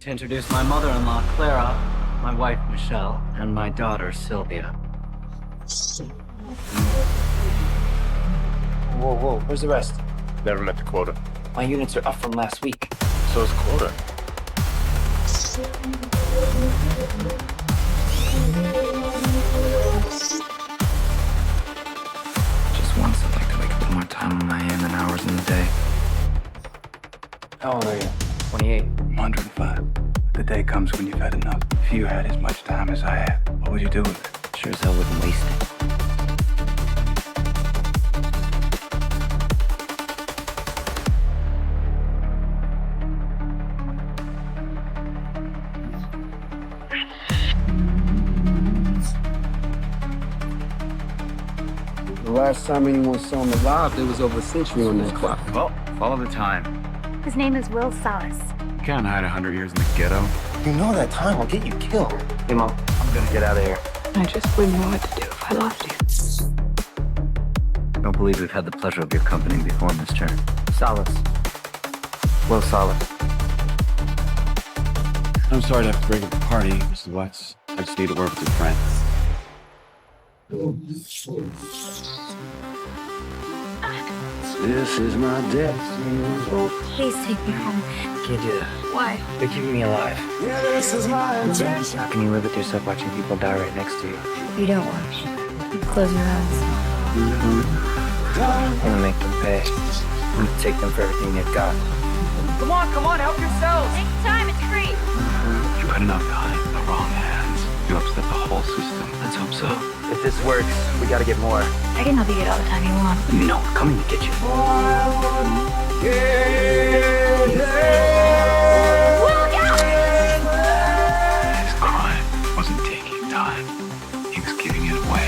To introduce my mother-in-law, Clara, my wife, Michelle, and my daughter, Sylvia. Whoa, where's the rest? Never met the quota. My units are up from last week. So is quota. Just once, I'd like to wake up one more time on my AM and hours in the day. How old are you? 28. 105. The day comes when you've had enough. If you had as much time as I have, what would you do with it? Sure as hell wouldn't waste it. The last time anyone saw him alive, there was over a century on that clock. Well, follow the time. His name is Will Salas. You can't hide 100 years in the ghetto. You know that time will get you killed. Hey, Mom, I'm gonna get out of here. I just wouldn't know what to do if I lost you. I don't believe we've had the pleasure of your company before, Mr. Salas. Will Salas. I'm sorry to have to break up the party, Mr. Watts. I just need to work with your friend. This is my destiny. Please take me home. Can't do that. Why? They're keeping me alive. Yeah, this is my intention. How can you live with yourself watching people die right next to you? You don't watch. You close your eyes. I'm gonna make them pay. I'm gonna take them for everything they've got. Come on, help yourselves! Take time, it's free. You put enough behind the wrong hands. You upset the whole system. Let's hope so. If this works, we gotta get more. I can help you get all the time you want. You know, we're coming to get you. His crime wasn't taking time. He was giving it away.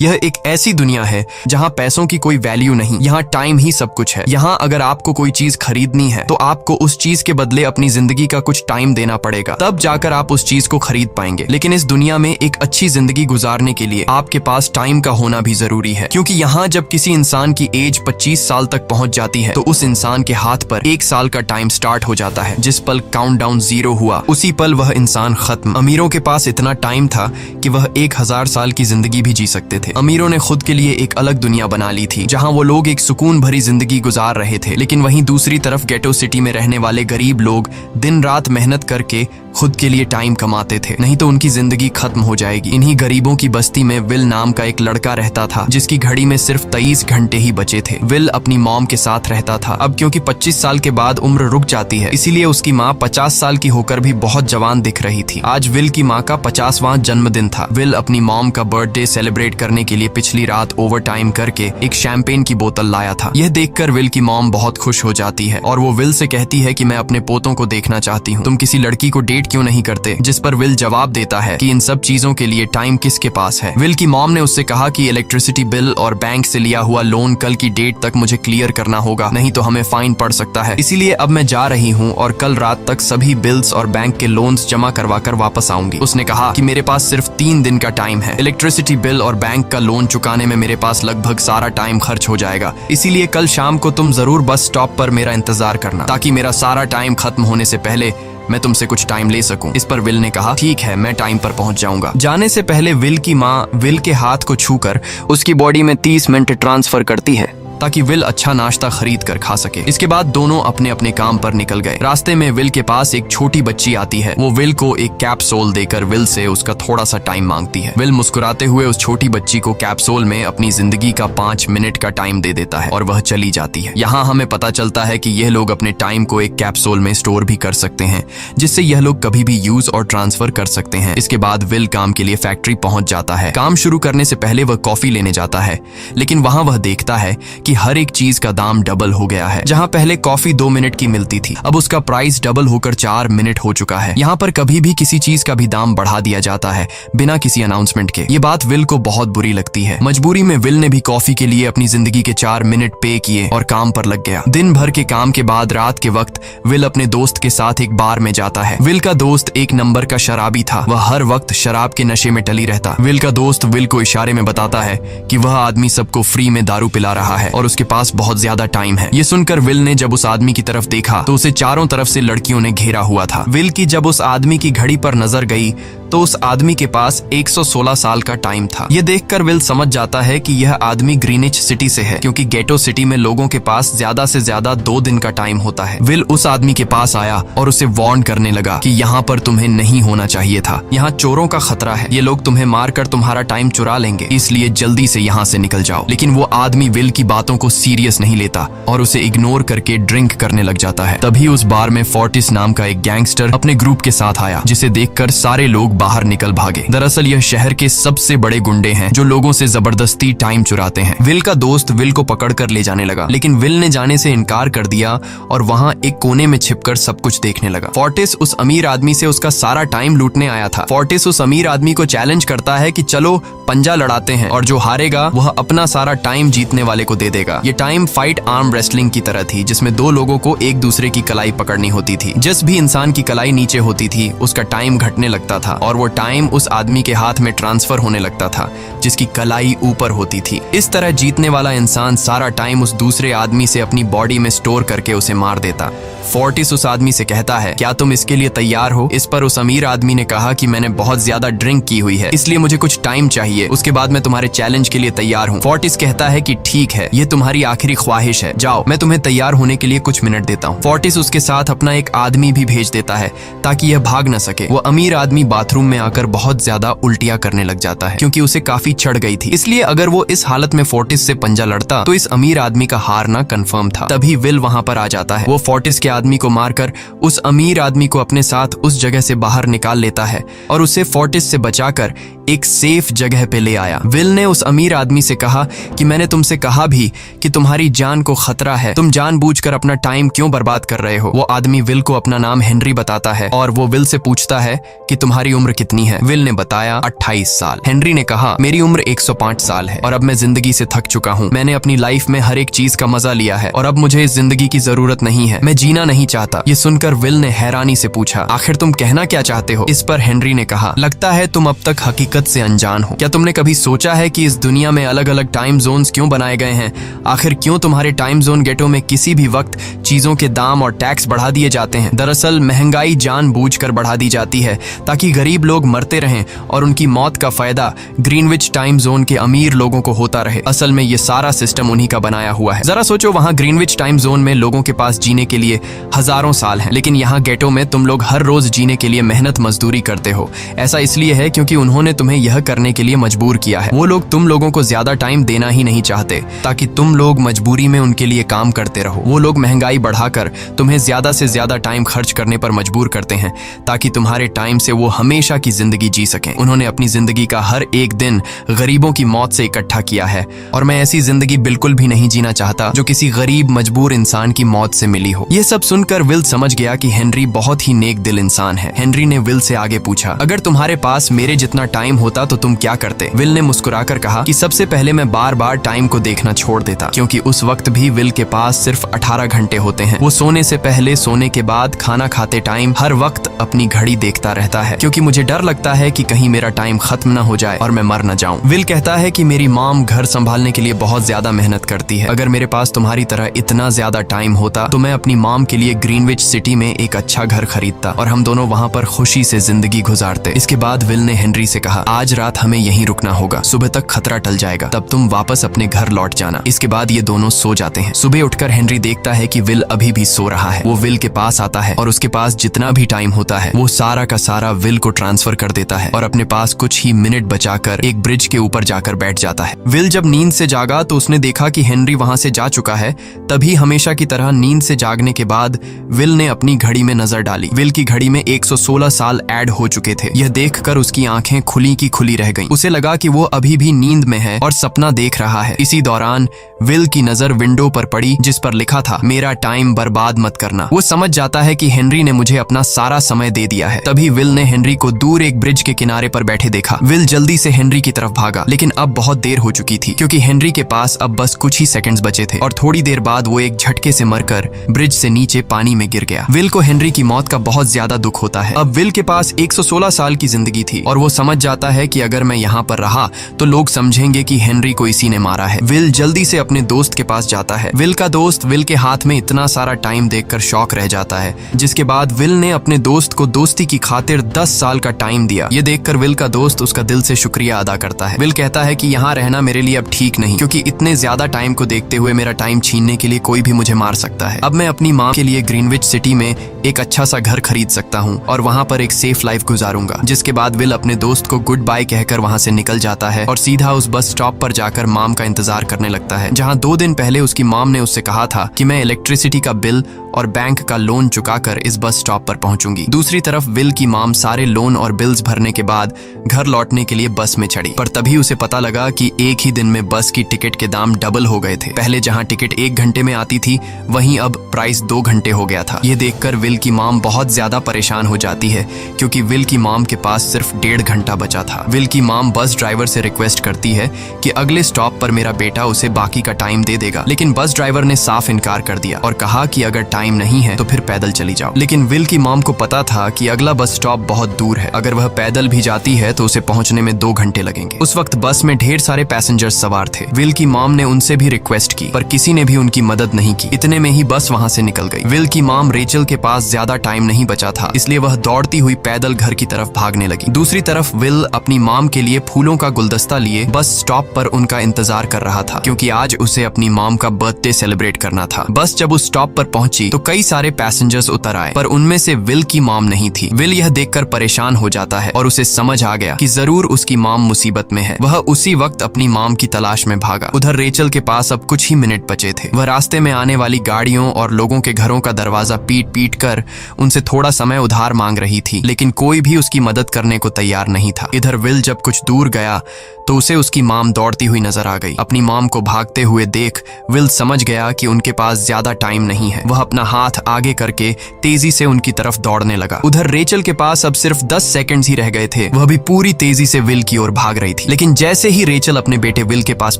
यह एक ऐसी दुनिया है जहां पैसों की कोई value नहीं, यहाँ टाइम ही सब कुछ है। यहाँ अगर आपको कोई चीज खरीदनी है तो आपको उस चीज के बदले अपनी जिंदगी का कुछ टाइम देना पड़ेगा, तब जाकर आप उस चीज को खरीद पाएंगे। लेकिन इस दुनिया में एक अच्छी जिंदगी गुजारने के लिए आपके पास टाइम का होना भी जरूरी है, क्योंकि यहाँ जब किसी इंसान की एज 25 साल तक पहुंच जाती है तो उस इंसान के हाथ पर 1 साल का टाइम स्टार्ट हो जाता है। जिस पल काउंटडाउन 0 हुआ, उसी पल वह इंसान खत्म। अमीरों के पास इतना टाइम था कि वह 1000 साल की जिंदगी भी जी सकते थे। अमीरों ने खुद के लिए एक अलग दुनिया बना ली थी जहां वो लोग एक सुकून भरी जिंदगी गुजार रहे थे, लेकिन वहीं दूसरी तरफ गेटो सिटी में रहने वाले गरीब लोग दिन रात मेहनत करके खुद के लिए टाइम कमाते थे, नहीं तो उनकी जिंदगी खत्म हो जाएगी। इन्हीं गरीबों की बस्ती में विल नाम का एक लड़का रहता था जिसकी घड़ी में सिर्फ 23 घंटे ही बचे थे। विल अपनी मॉम के साथ रहता था। अब क्योंकि 25 साल के बाद उम्र रुक जाती है, इसीलिए उसकी माँ 50 साल की होकर भी बहुत जवान दिख रही थी। आज विल की माँ का 50वां जन्मदिन था। विल अपनी मॉम का बर्थडे सेलिब्रेट करने के लिए पिछली रात ओवर टाइम करके एक शैंपेन की बोतल लाया था। यह देखकर विल की मॉम बहुत खुश हो जाती है और वो विल से कहती है कि मैं अपने पोतों को देखना चाहती हूँ, तुम किसी लड़की को डेट क्यों नहीं करते? जिस पर विल जवाब देता है कि इन सब चीजों के लिए टाइम किसके पास है। विल की मॉम ने उससे कहा कि इलेक्ट्रिसिटी बिल और बैंक से लिया हुआ लोन कल की डेट तक मुझे क्लियर करना होगा, नहीं तो हमें फाइन पड़ सकता है। इसीलिए अब मैं जा रही हूँ और कल रात तक सभी बिल्स और बैंक के लोन्स जमा करवा कर वापस आऊंगी। उसने कहा कि मेरे पास सिर्फ 3 दिन का टाइम है। इलेक्ट्रिसिटी बिल और बैंक का लोन चुकाने में मेरे पास लगभग सारा टाइम खर्च हो जाएगा, इसीलिए कल शाम को तुम जरूर बस स्टॉप पर मेरा इंतजार करना, ताकि मेरा सारा टाइम खत्म होने से पहले मैं तुमसे कुछ टाइम ले सकूं। इस पर विल ने कहा ठीक है, मैं टाइम पर पहुंच जाऊंगा। जाने से पहले विल की माँ विल के हाथ को छूकर उसकी बॉडी में 30 मिनट ट्रांसफर करती है ताकि विल अच्छा नाश्ता खरीद कर खा सके। इसके बाद दोनों अपने अपने काम पर निकल गए। रास्ते में विल के पास एक छोटी बच्ची आती है। वो विल को एक कैप्सूल देकर विल से उसका थोड़ा सा टाइम मांगती है। विल मुस्कुराते हुए उस छोटी बच्ची को कैप्सूल में अपनी जिंदगी का 5 मिनट का टाइम दे देता है और वह चली जाती है। यहाँ हमें पता चलता है कि यह लोग अपने टाइम को एक कैप्सूल में स्टोर भी कर सकते हैं, जिससे यह लोग कभी भी यूज और ट्रांसफर कर सकते हैं। इसके बाद विल काम के लिए फैक्ट्री पहुंच जाता है। काम शुरू करने से पहले वह कॉफी लेने जाता है, लेकिन वहां वह देखता है कि हर एक चीज का दाम डबल हो गया है। जहां पहले कॉफी 2 मिनट की मिलती थी, अब उसका प्राइस डबल होकर 4 मिनट हो चुका है। यहाँ पर कभी भी किसी चीज का भी दाम बढ़ा दिया जाता है बिना किसी अनाउंसमेंट के। ये बात विल को बहुत बुरी लगती है। मजबूरी में विल ने भी कॉफी के लिए अपनी जिंदगी के 4 मिनट पे किए और काम पर लग गया। दिन भर के काम के बाद रात के वक्त विल अपने दोस्त के साथ एक बार में जाता है। विल का दोस्त एक नंबर का शराबी था। वह हर वक्त शराब के नशे में टली रहता। विल का दोस्त विल को इशारे में बताता है कि वह आदमी सबको फ्री में दारू पिला रहा है और उसके पास बहुत ज्यादा टाइम है। ये सुनकर विल ने जब उस आदमी की तरफ देखा तो उसे चारों तरफ से लड़कियों ने घेरा हुआ था। विल की जब उस आदमी की घड़ी पर नजर गई तो उस आदमी के पास 116 साल का टाइम था। ये देखकर विल समझ जाता है कि यह आदमी ग्रीनिच सिटी से है, क्योंकि गेटो सिटी में लोगों के पास ज्यादा से ज्यादा 2 दिन का टाइम होता है। विल उस आदमी के पास आया और उसे वार्न करने लगा कि यहाँ पर तुम्हें नहीं होना चाहिए था, यहाँ चोरों का खतरा है, ये लोग तुम्हें मारकर तुम्हारा टाइम चुरा लेंगे, इसलिए जल्दी से यहाँ से निकल जाओ। लेकिन वो आदमी विल की बातों को सीरियस नहीं लेता और उसे इग्नोर करके ड्रिंक करने लग जाता है। तभी उस बार में फोर्टिस नाम का एक गैंगस्टर अपने ग्रुप के साथ आया, जिसे देखकर सारे लोग बाहर निकल भागे। दरअसल यह शहर के सबसे बड़े गुंडे हैं जो लोगों से जबरदस्ती टाइम चुराते हैं। विल का दोस्त विल को पकड़कर ले जाने लगा, लेकिन विल ने जाने से इनकार कर दिया और वहां एक कोने में छिपकर सब कुछ देखने लगा। फोर्टिस उस अमीर आदमी से उसका सारा टाइम लूटने आया था। फोर्टिस उस अमीर आदमी को चैलेंज करता है कि चलो पंजा लड़ाते हैं और जो हारेगा वह अपना सारा टाइम जीतने वाले को दे देगा। ये टाइम फाइट आर्म रेसलिंग की तरह थी, जिसमें 2 लोगों को एक दूसरे की कलाई पकड़नी होती थी। जिस भी इंसान की कलाई नीचे होती थी उसका टाइम घटने लगता था और वो टाइम उस आदमी के हाथ में ट्रांसफर होने लगता था जिसकी कलाई ऊपर होती थी। इस तरह जीतने वाला इंसान सारा टाइम उस दूसरे आदमी से अपनी बॉडी में स्टोर करके उसे मार देता। फोर्टिस उस आदमी से कहता है, क्या तुम इसके लिए तैयार हो? इस पर उस अमीर आदमी ने कहा कि मैंने बहुत ज्यादा ड्रिंक की हुई है, इसलिए मुझे कुछ टाइम चाहिए, उसके बाद मैं तुम्हारे चैलेंज के लिए तैयार हूँ। फोर्टिस कहता है कि ठीक है, ये तुम्हारी आखिरी ख्वाहिश है, जाओ, मैं तुम्हें तैयार होने के लिए कुछ मिनट देता हूँ। फोर्टिस उसके साथ अपना एक आदमी भी भेज देता है ताकि यह भाग न सके। वो अमीर आदमी बाथरूम में आकर बहुत ज्यादा उल्टियां करने लग जाता है, क्योंकि उसे काफी चढ़ गई थी। इसलिए अगर वो इस हालत में फोर्टिस से पंजा लड़ता तो इस अमीर आदमी का हारना कंफर्म था। तभी विल वहां पर आ जाता है। वो फोर्टिस के आदमी को मारकर उस अमीर आदमी को अपने साथ उस जगह से बाहर निकाल लेता है और उसे फोर्टिस से बचाकर एक सेफ जगह पे ले आया। विल ने उस अमीर आदमी से कहा कि मैंने तुमसे कहा भी कि तुम्हारी जान को खतरा है, तुम जानबूझकर अपना टाइम क्यों बर्बाद कर रहे हो। वो आदमी विल को अपना नाम हेनरी बताता है और वो विल से पूछता है कि तुम्हारी उम्र कितनी है। विल ने बताया 28 साल। हेनरी ने कहा मेरी उम्र 105 साल है और अब मैं जिंदगी से थक चुका हूँ। मैंने अपनी लाइफ में हर एक चीज का मजा लिया है और अब मुझे इस जिंदगी की जरूरत नहीं है, मैं जीना नहीं चाहता। ये सुनकर विल ने हैरानी से पूछा, आखिर तुम कहना क्या चाहते हो? इस पर हेनरी ने कहा, लगता है तुम अब तक हकीकत से अनजान हो। क्या तुमने कभी सोचा है कि इस दुनिया में अलग अलग टाइम जोन्स क्यों बनाए गए हैं? आखिर क्यों तुम्हारे टाइम जोन गेटो में किसी भी वक्त चीजों के दाम और टैक्स बढ़ा दिए जाते हैं? दरअसल महंगाई जानबूझकर बढ़ा दी जाती है ताकि गरीब लोग मरते रहें और उनकी मौत का फायदा ग्रीनविच टाइम जोन के अमीर लोगों को होता रहे। असल में ये सारा सिस्टम उन्हीं का बनाया हुआ है। जरा सोचो, वहाँ ग्रीनविच टाइम जोन में लोगों के पास जीने के लिए हजारों साल हैं, लेकिन यहाँ गेटो में तुम लोग हर रोज जीने के लिए मेहनत मजदूरी करते हो। ऐसा इसलिए है क्योंकि उन्होंने तुम्हें यह करने के लिए मजबूर किया है। वो लोग तुम लोगों को ज्यादा टाइम देना ही नहीं चाहते ताकि तुम लोग मजबूरी में उनके लिए काम करते रहो। वो लोग महंगाई बढ़ाकर तुम्हें ज्यादा से ज्यादा टाइम खर्च करने पर मजबूर करते हैं ताकि तुम्हारे टाइम से वो हमेशा की जिंदगी जी सकें। उन्होंने अपनी जिंदगी का हर एक दिन गरीबों की मौत से इकट्ठा किया है और मैं ऐसी जिंदगी बिल्कुल भी नहीं जीना चाहता जो किसी गरीब मजबूर इंसान की मौत से मिली हो। यह सब सुनकर विल समझ गया कि हेनरी बहुत ही नेक दिल इंसान है। हेनरी ने विल से आगे पूछा, अगर तुम्हारे पास मेरे जितना टाइम होता तो तुम क्या करते? विल ने मुस्कुराकर कहा कि सबसे पहले मैं बार बार टाइम को देखना छोड़ देता, क्योंकि उस वक्त भी विल के पास सिर्फ 18 घंटे होते हैं। वो सोने से पहले, सोने के बाद, खाना खाते टाइम हर वक्त अपनी घड़ी देखता रहता है, क्योंकि मुझे डर लगता है कि कहीं मेरा टाइम खत्म न हो जाए और मैं मर न जाऊं। विल कहता है कि मेरी मॉम घर संभालने के लिए बहुत ज्यादा मेहनत करती है। अगर मेरे पास तुम्हारी तरह इतना ज्यादा टाइम होता तो मैं अपनी मॉम के लिए ग्रीनविच सिटी में एक अच्छा घर खरीदता और हम दोनों वहाँ पर खुशी से जिंदगी गुजारते। इसके बाद विल ने हेनरी से कहा, आज रात हमें यहीं रुकना होगा, सुबह तक खतरा टल जाएगा, तब तुम वापस अपने घर लौट जाना। इसके बाद ये दोनों सो जाते हैं। सुबह उठकर हेनरी देखता है कि विल अभी भी सो रहा है। वो विल के पास आता है और उसके पास जितना भी टाइम होता है वो सारा का सारा विल को ट्रांसफर कर देता है और अपने पास कुछ ही मिनट बचाकर एक ब्रिज के ऊपर जाकर बैठ जाता है। विल जब नींद से जागा तो उसने देखा कि हेनरी वहां से जा चुका है। तभी हमेशा की तरह नींद से जागने के बाद विल ने अपनी घड़ी में नजर डाली। विल की घड़ी में 116 साल ऐड हो चुके थे। यह देखकर उसकी आंखें खुली की खुली रह गईं। उसे लगा कि वो अभी भी नींद में है और सपना देख रहा है। इसी दौरान विल की नजर विंडो पर पड़ी जिस पर लिखा था, मेरा टाइम बर्बाद मत करना। वो समझ जाता है कि हेनरी ने मुझे अपना सारा समय दे दिया है। तभी विल ने हेनरी को दूर एक ब्रिज के किनारे पर बैठे देखा। विल जल्दी से हेनरी की तरफ भागा, लेकिन अब बहुत देर हो चुकी थी क्योंकि हेनरी के पास अब बस कुछ ही सेकंड्स बचे थे और थोड़ी देर बाद वो एक झटके से मरकर ब्रिज से नीचे पानी में गिर गया। विल को हेनरी की मौत का बहुत ज्यादा दुख होता है। अब विल के पास 116 साल की जिंदगी थी और वो समझ जाता है कि अगर मैं यहाँ पर रहा तो लोग समझेंगे कि हेनरी को इसी ने मारा है। विल जल्दी से अपने दोस्त के पास जाता है। विल का दोस्त विल के हाथ में इतना सारा टाइम देखकर शॉक रह जाता है, जिसके बाद विल ने अपने दोस्त को दोस्ती की खातिर 10 साल का टाइम दिया। ये देखकर विल का दोस्त उसका दिल से शुक्रिया अदा करता है। विल कहता है कि यहाँ रहना मेरे लिए अब ठीक नहीं, क्योंकि इतने ज्यादा टाइम को देखते हुए मेरा टाइम छीनने के लिए कोई भी मुझे मार सकता है। अब मैं अपनी माँ के लिए ग्रीनविच सिटी में एक अच्छा सा घर खरीद सकता हूँ और वहाँ पर एक सेफ लाइफ गुजारूंगा। जिसके बाद विल अपने दोस्त को गुड बाय कहकर वहाँ से निकल जाता है और सीधा उस बस स्टॉप पर जाकर माम का इंतजार करने लगता है, जहाँ 2 दिन पहले उसकी माम ने उससे कहा था कि मैं इलेक्ट्रिसिटी का बिल और बैंक का लोन चुकाकर इस बस स्टॉप पर पहुंचूंगी। दूसरी तरफ विल की माम सारे लोन और बिल्स भरने के बाद घर लौटने के लिए बस में चढ़ी, पर तभी उसे पता लगा कि एक ही दिन में बस की टिकट के दाम डबल हो गए थे। पहले जहां टिकट 1 घंटे में आती थी, वहीं अब प्राइस 2 घंटे हो गया था। ये देखकर विल की माम बहुत ज्यादा परेशान हो जाती है, क्योंकि विल की माम के पास सिर्फ 1.5 घंटा बचा था। विल की माम बस ड्राइवर से रिक्वेस्ट करती है कि अगले स्टॉप पर मेरा बेटा उसे बाकी का टाइम दे देगा, लेकिन बस ड्राइवर ने साफ इनकार कर दिया और कहा कि अगर टाइम नहीं है तो फिर पैदल चली जाओ। लेकिन विल की मॉम को पता था कि अगला बस स्टॉप बहुत दूर है, अगर वह पैदल भी जाती है तो उसे पहुंचने में 2 घंटे लगेंगे। उस वक्त बस में ढेर सारे पैसेंजर्स सवार थे। विल की मॉम ने उनसे भी रिक्वेस्ट की, पर किसी ने भी उनकी मदद नहीं की। इतने में ही बस वहां से निकल गई। विल की मॉम रेचल के पास ज्यादा टाइम नहीं बचा था, इसलिए वह दौड़ती हुई पैदल घर की तरफ भागने लगी। दूसरी तरफ विल अपनी मॉम के लिए फूलों का गुलदस्ता लिए बस स्टॉप पर उनका इंतजार कर रहा था, क्योंकि आज उसे अपनी मॉम का बर्थडे सेलिब्रेट करना था। बस जब उस स्टॉप पर पहुंची तो कई सारे पैसेंजर्स उतर आए, पर उनमें से विल की मॉम नहीं थी। विल यह देखकर परेशान हो जाता है और उसे समझ आ गया कि जरूर उसकी मॉम मुसीबत में है। वह उसी वक्त अपनी मॉम की तलाश में भागा। उधर रेचल के पास अब कुछ ही मिनट बचे थे। वह रास्ते में आने वाली गाड़ियों और लोगों के घरों का दरवाजा पीट पीट कर उनसे थोड़ा समय उधार मांग रही थी, लेकिन कोई भी उसकी मदद करने को तैयार नहीं था। इधर विल जब कुछ दूर गया तो उसे उसकी मॉम दौड़ती हुई नजर आ गई। अपनी मॉम को भागते हुए देख विल समझ गया कि उनके पास ज्यादा टाइम नहीं है। वह अपना हाथ आगे करके तेजी से उनकी तरफ दौड़ने लगा। उधर रेचल के पास अब सिर्फ 10 सेकंड्स ही रह गए थे। वह भी पूरी तेजी से विल की ओर भाग रही थी, लेकिन जैसे ही रेचल अपने बेटे विल के पास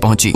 पहुंची,